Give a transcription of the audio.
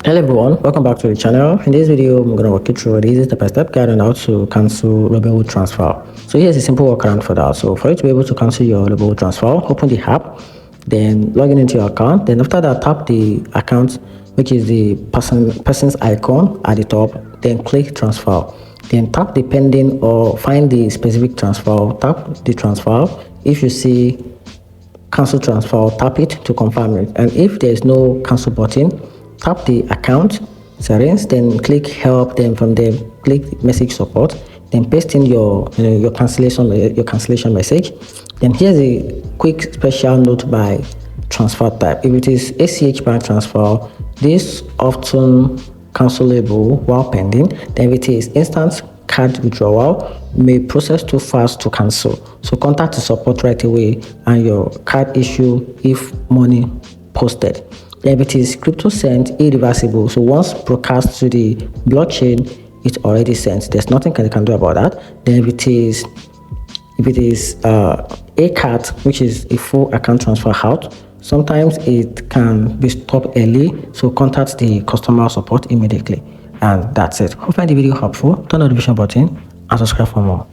Hello everyone, welcome back to the channel. In this video, I'm going to walk you through this step-by-step guide on how to cancel Robinhood transfer. So here's a simple workaround for that. So for you to be able to cancel your Robinhood transfer, open the app, then log into your account. Then after that, tap the account, which is the person's icon at the top. Then click transfer. Then tap the pending or find the specific transfer. Tap the transfer. If you see cancel transfer, tap it to confirm it. And if there is no cancel button, tap the account settings, then click help, then from there click message support, then paste in your cancellation message. Then here's a quick special note by transfer type. If it is ACH bank transfer, this often cancelable while pending. Then if it is instant card withdrawal, may process too fast to cancel. So contact the support right away and your card issue if money posted. Then if it is crypto sent, irreversible. So once broadcast to the blockchain, it's already sent. There's nothing they can do about that. Then if it is a card, which is a full account transfer out, sometimes it can be stopped early. So contact the customer support immediately. And that's it. Hope you find the video helpful. Turn on the notification button and subscribe for more.